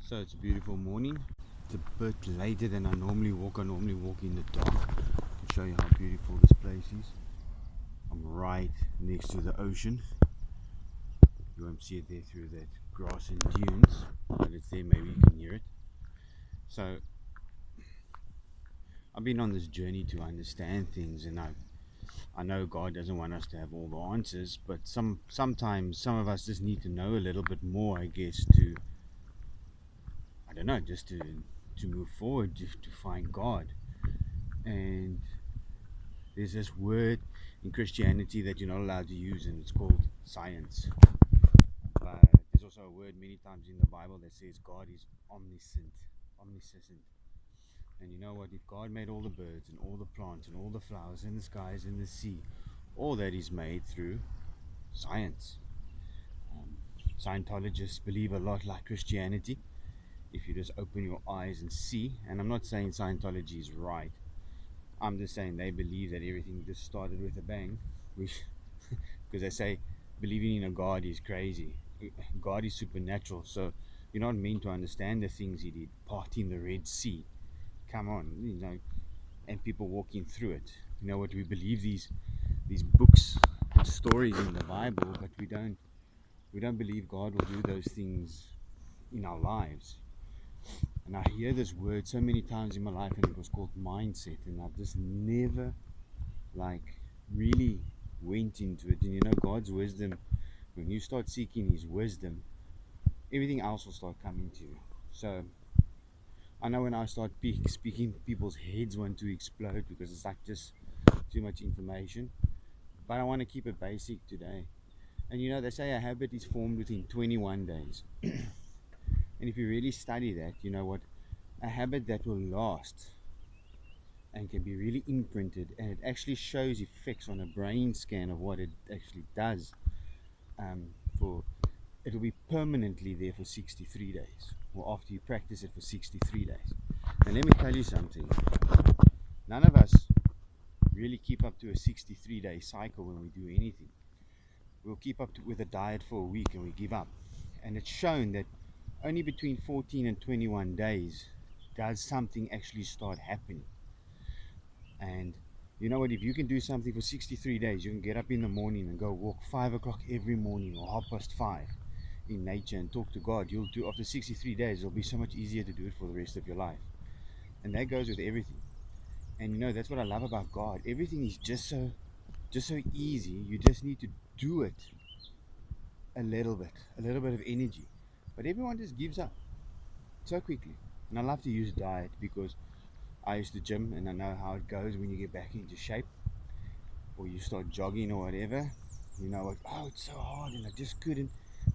So it's a beautiful morning. It's a bit later than I normally walk. I normally walk in the dark to show you how beautiful this place is. I'm right next to the ocean. You won't see it there through that grass and dunes, but it's there, maybe you can hear it. So I've been on this journey to understand things, and I know God doesn't want us to have all the answers, but sometimes some of us just need to know a little bit more, I guess, to, I don't know, just to move forward, just to find God. And there's this word in Christianity that you're not allowed to use, and it's called science. But there's also a word many times in the Bible that says God is omniscient. And you know what? If God made all the birds and all the plants and all the flowers and the skies and the sea, all that is made through science. Scientologists believe a lot like Christianity. If you just open your eyes and see, and I'm not saying Scientology is right, I'm just saying they believe that everything just started with a bang, which because they say believing in a God is crazy. God is supernatural, so you're not meant to understand the things he did, parting the Red Sea. Come on, and people walking through it. You know what? We believe these books and stories in the Bible, but we don't believe God will do those things in our lives. And I hear this word so many times in my life, and it was called mindset, and I've just never really went into it. And God's wisdom, when you start seeking his wisdom, everything else will start coming to you. So I know when I start speaking, people's heads want to explode because it's like just too much information, but I want to keep it basic today. And they say a habit is formed within 21 days. And if you really study that, you know what, a habit that will last and can be really imprinted, and it actually shows effects on a brain scan of what it actually does, it'll be permanently there for 63 days, or after you practice it for 63 days. And let me tell you something, none of us really keep up to a 63-day cycle when we do anything. We'll keep up with a diet for a week and we give up. And it's shown that only between 14 and 21 days does something actually start happening. And you know what, if you can do something for 63 days, you can get up in the morning and go walk 5 o'clock every morning or 5:30 in nature and talk to God. You'll do, after 63 days, it'll be so much easier to do it for the rest of your life. And that goes with everything. And that's what I love about God. Everything is just so easy. You just need to do it a little bit of energy. But everyone just gives up so quickly. And I love to use diet because I used to gym, and I know how it goes when you get back into shape or you start jogging or whatever. You know what? Oh, it's so hard and I just couldn't.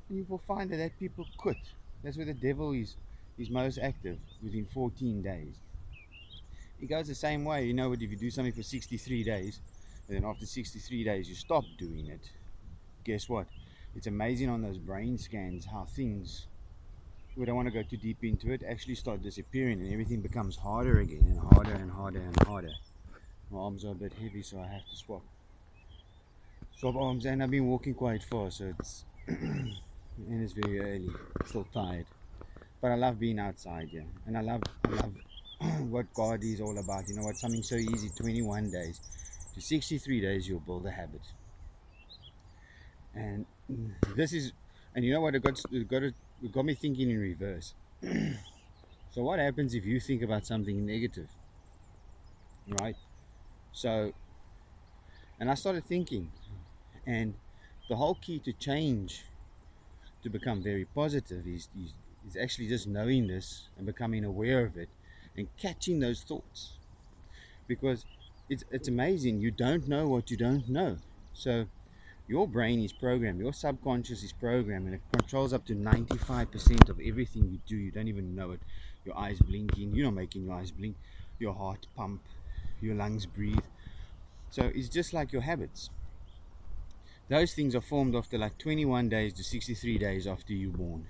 And you will find that people quit. That's where the devil is most active, within 14 days. It goes the same way. You know what? If you do something for 63 days, and then after 63 days you stop doing it, guess what? It's amazing on those brain scans how things, we don't want to go too deep into it, actually start disappearing, and everything becomes harder again, and harder and harder and harder. My arms are a bit heavy, so I have to swap arms, and I've been walking quite far, so it's and it's very early, still tired, but I love being outside, yeah. And I love what God is all about. You know what, something so easy, 21 days to 63 days you'll build a habit. And this is, and you know what, it got me thinking in reverse. So what happens if you think about something negative, right? So, and I started thinking, and the whole key to change, to become very positive, is actually just knowing this and becoming aware of it and catching those thoughts. Because it's amazing, you don't know what you don't know. So your brain is programmed, your subconscious is programmed, and it controls up to 95% of everything you do. You don't even know it. Your eyes blinking, you're not making your eyes blink, your heart pump, your lungs breathe. So it's just like your habits. Those things are formed after like 21 days to 63 days after you're born,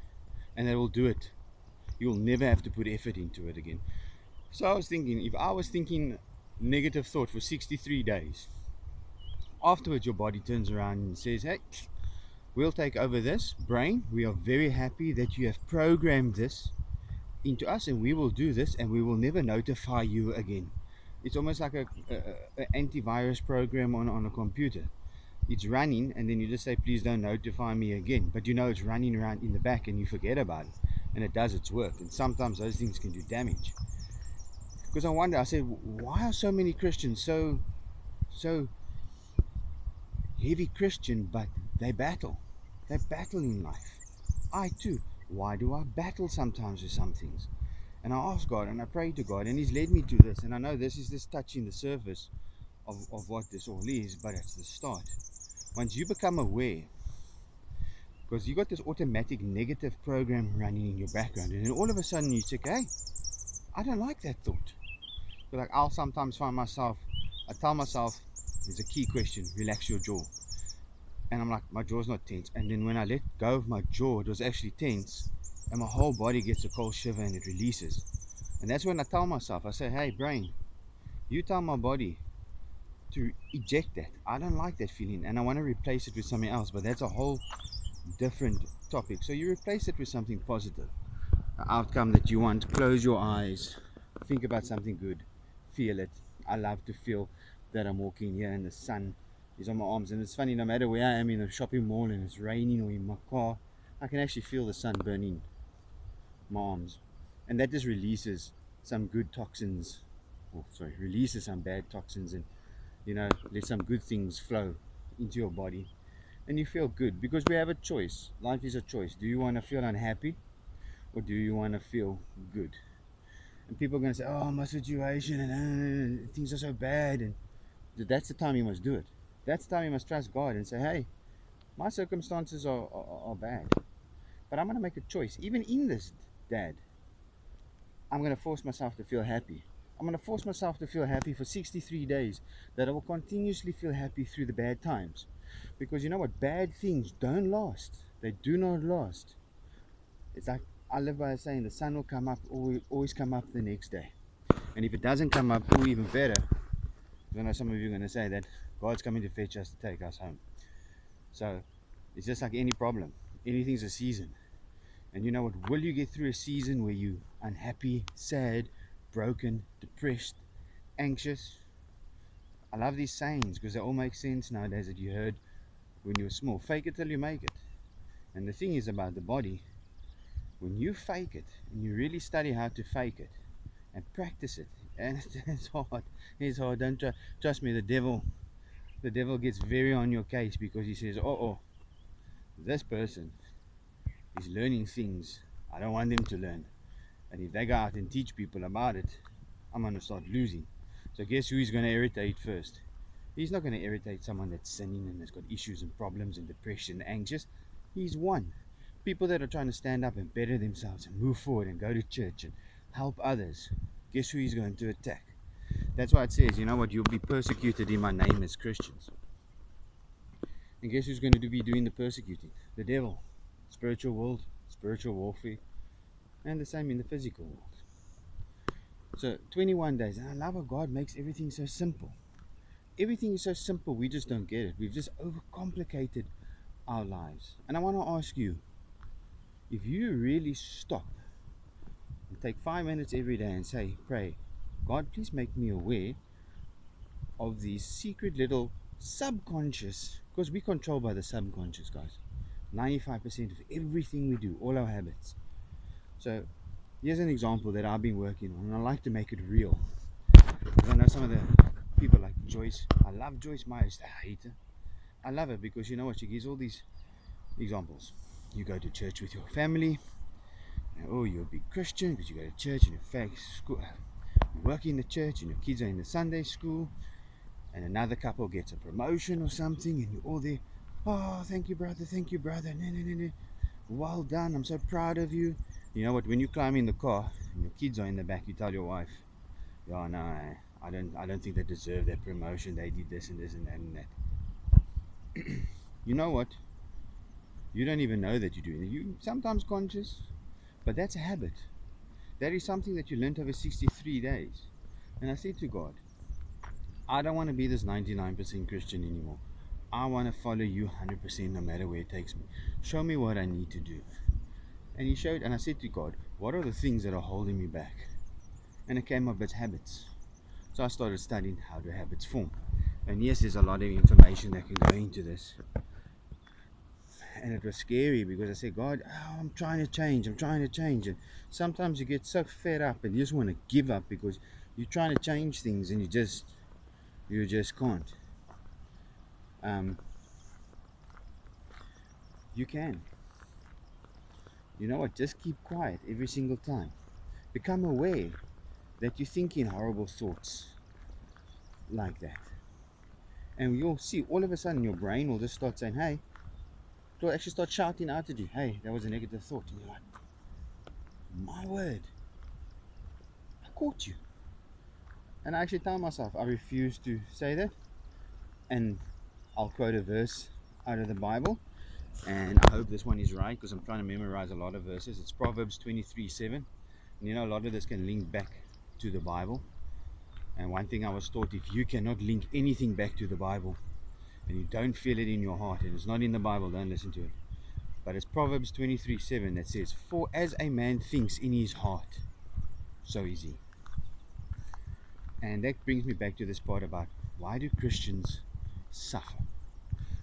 and they will do it. You'll never have to put effort into it again. So I was thinking, if I was thinking negative thought for 63 days, afterwards your body turns around and says, hey, we'll take over this brain. We are very happy that you have programmed this, into us, and we will do this, and we will never notify you again. It's almost like a antivirus program on a computer. It's running, and then you just say, please don't notify me again, but you know it's running around in the back and you forget about it, and it does its work. And sometimes those things can do damage. Because I wonder, I said, why are so many Christians so heavy Christian, but they battle in life? I too. Why do I battle sometimes with some things? And I ask God and I pray to God, and He's led me to this. And I know this is just touching the surface of what this all is, but it's the start. Once you become aware, because you got this automatic negative program running in your background, and then all of a sudden you say, hey, I don't like that thought. But like, I'll sometimes find myself, I tell myself, there's a key question, relax your jaw. And I'm like, my jaw's not tense. And then when I let go of my jaw, it was actually tense, and my whole body gets a cold shiver and it releases. And that's when I tell myself, I say, hey brain, you tell my body to eject that. I don't like that feeling, and I want to replace it with something else. But that's a whole different topic. So you replace it with something positive, an outcome that you want. Close your eyes, think about something good, feel it. I love to feel that I'm walking here and the sun is on my arms. And it's funny, no matter where I am in a shopping mall and it's raining or in my car, I can actually feel the sun burning my arms, and that just releases some good toxins, or sorry, releases some bad toxins, and let some good things flow into your body, and you feel good. Because we have a choice. Life is a choice. Do you want to feel unhappy, or do you want to feel good? And people are going to say, oh, my situation and things are so bad, and that's the time you must do it. That's the time you must trust God and say, hey, my circumstances are bad, but I'm going to make a choice. Even in this, Dad, I'm going to force myself to feel happy. I'm going to force myself to feel happy for 63 days, that I will continuously feel happy through the bad times. Because you know what? Bad things don't last. They do not last. It's like, I live by saying, the sun will come up, or always come up the next day. And if it doesn't come up, or even better, I know some of you are going to say that God's coming to fetch us to take us home. So it's just like any problem. Anything's a season. And you know what? Will you get through a season where you unhappy, sad, broken, depressed, anxious? I love these sayings because they all make sense nowadays that you heard when you were small. Fake it till you make it. And the thing is about the body, when you fake it and you really study how to fake it and practice it, and it's hard. It's hard. Don't trust me. The devil gets very on your case, because he says, oh, this person is learning things I don't want them to learn. And if they go out and teach people about it, I'm going to start losing. So guess who he's going to irritate first? He's not going to irritate someone that's sinning and has got issues and problems and depression and anxious. He's one. People that are trying to stand up and better themselves and move forward and go to church and help others. Guess who he's going to attack? That's why it says, you know what, you'll be persecuted in my name as Christians. And guess who's going to be doing the persecuting? The devil. Spiritual world, spiritual warfare, and the same in the physical world. So 21 days, and I love how God makes everything so simple. Everything is so simple, we just don't get it. We've just overcomplicated our lives. And I want to ask you, if you really stop and take 5 minutes every day and say, pray, God, please make me aware of these secret little subconscious, because we're controlled by the subconscious, guys. 95% of everything we do, all our habits. So here's an example that I've been working on, and I like to make it real. I know some of the people like Joyce. I love Joyce Myers. I hate her. I love her because you know what? She gives all these examples. You go to church with your family. Oh, you're a big Christian because you go to church and in fact school, you work in the church and your kids are in the Sunday school, and another couple gets a promotion or something, and you're all there. Oh, thank you, brother. Thank you, brother. No. Well done. I'm so proud of you. You know what? When you climb in the car and your kids are in the back, you tell your wife, "Yeah, no, I don't think they deserve that promotion. They did this and this and that and that." You know what? You don't even know that you're doing it. You sometimes conscious, but that's a habit. That is something that you learned over 63 days. And I said to God, I don't want to be this 99% Christian anymore. I want to follow you 100% no matter where it takes me. Show me what I need to do. And he showed, and I said to God, what are the things that are holding me back? And it came up as habits. So I started studying how do habits form. And yes, there's a lot of information that can go into this. And it was scary because I said, God, I'm trying to change. And sometimes you get so fed up and you just want to give up because you're trying to change things and you just can't. You can. You know what? Just keep quiet every single time. Become aware that you're thinking horrible thoughts like that. And you'll see all of a sudden your brain will just start saying, hey, it'll actually start shouting out at you, hey, that was a negative thought. And you're like, my word, I caught you. And I actually tell myself, I refuse to say that. And I'll quote a verse out of the Bible. And I hope this one is right because I'm trying to memorize a lot of verses. It's Proverbs 23:7. And you know, a lot of this can link back to the Bible. And one thing I was taught, if you cannot link anything back to the Bible and you don't feel it in your heart and it's not in the Bible, don't listen to it. But it's Proverbs 23:7 that says, for as a man thinks in his heart, so is he. And that brings me back to this part about why do Christians suffer?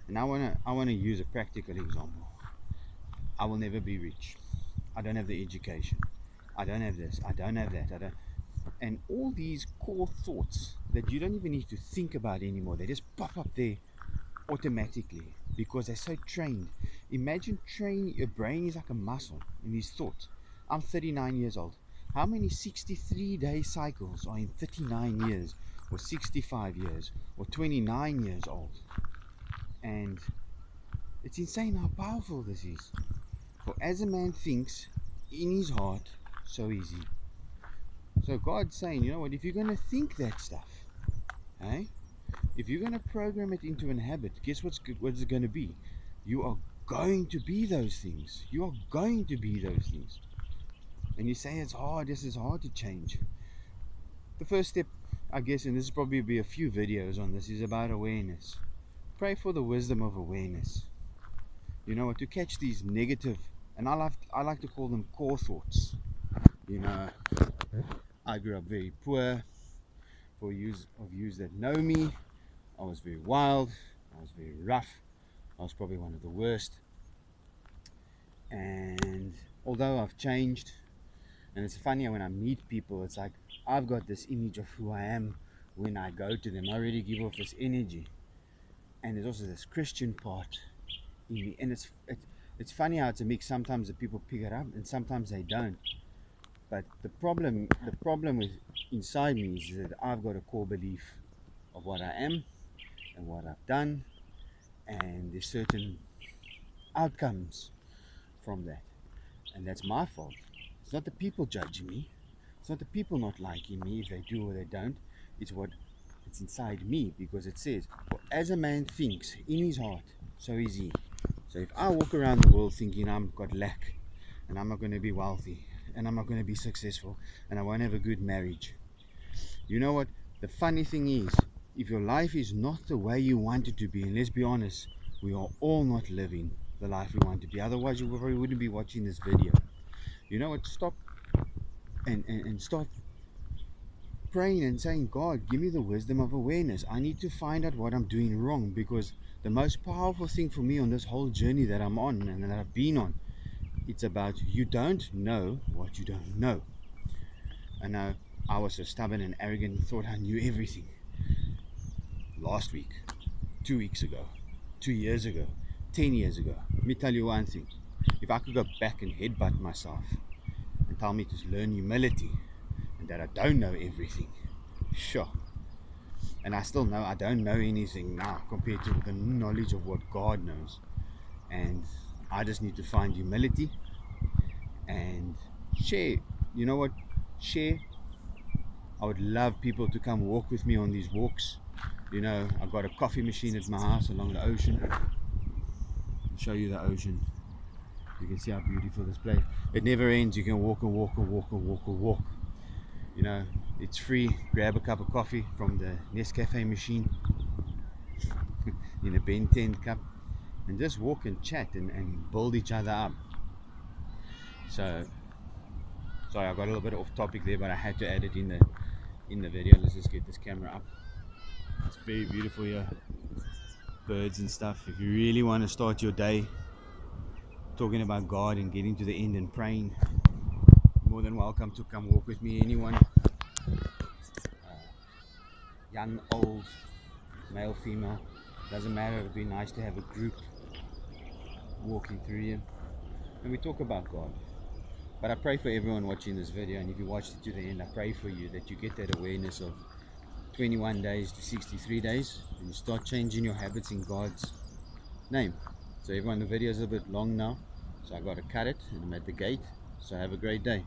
And I wanna use a practical example. I will never be rich. I don't have the education. I don't have this. I don't have that. And all these core thoughts that you don't even need to think about anymore, they just pop up there automatically because they're so trained. Imagine training your brain is like a muscle in these thoughts. I'm 39 years old. How many 63-day cycles are in 39 years or 65 years or 29 years old? And it's insane how powerful this is. For as a man thinks in his heart, so is he. So God's saying, you know what, if you're going to think that stuff, hey, if you're going to program it into an habit, guess what's it going to be? You are going to be those things. You are going to be those things. And you say it's hard, this is hard to change. The first step, I guess, and this will probably be a few videos on this, is about awareness. Pray for the wisdom of awareness. You know what, to catch these negative, and I like to call them core thoughts. You know, I grew up very poor. For yous that know me, I was very wild, I was very rough, I was probably one of the worst. And although I've changed, and it's funny when I meet people, it's like I've got this image of who I am when I go to them. I already give off this energy, and there's also this Christian part in me. And it's funny how it's a mix. Sometimes the people pick it up, and sometimes they don't. But the problem with inside me is that I've got a core belief of what I am and what I've done, and there's certain outcomes from that, and that's my fault. It's not the people judging me, it's not the people not liking me if they do or they don't. It's inside me, because it says, for as a man thinks in his heart, so is he. So if I walk around the world thinking I've got lack and I'm not going to be wealthy and I'm not going to be successful and I won't have a good marriage, you know what, the funny thing is, if your life is not the way you want it to be, and let's be honest, we are all not living the life we want to be, otherwise you probably wouldn't be watching this video. You know what, stop and start praying and saying, God, give me the wisdom of awareness. I need to find out what I'm doing wrong, because the most powerful thing for me on this whole journey that I'm on and that I've been on, it's about you don't know what you don't know. I know I was so stubborn and arrogant and thought I knew everything. Last week, 2 weeks ago, 2 years ago, 10 years ago, let me tell you one thing. If I could go back and headbutt myself and tell me to learn humility and that I don't know everything, sure. And I still know I don't know anything now compared to the knowledge of what God knows. And I just need to find humility and share. You know what? Share. I would love people to come walk with me on these walks. You know, I've got a coffee machine at my house along the ocean. I'll show you the ocean. You can see how beautiful this place. It never ends. You can walk and walk and walk and walk and walk. You know, it's free. Grab a cup of coffee from the Nescafe machine in a Ben 10 cup and just walk and chat and build each other up. So sorry, I got a little bit off topic there, but I had to add it in the video. Let's just get this camera up. It's very beautiful here, birds and stuff. If you really want to start your day talking about God and getting to the end and praying, more than welcome to come walk with me. Anyone, young, old, male, female, doesn't matter. It would be nice to have a group walking through here and we talk about God. But I pray for everyone watching this video, and if you watched it to the end, I pray for you that you get that awareness of 21 days to 63 days and you start changing your habits in God's name. So everyone, the video is a bit long now, so I got to cut it and I'm at the gate. So have a great day.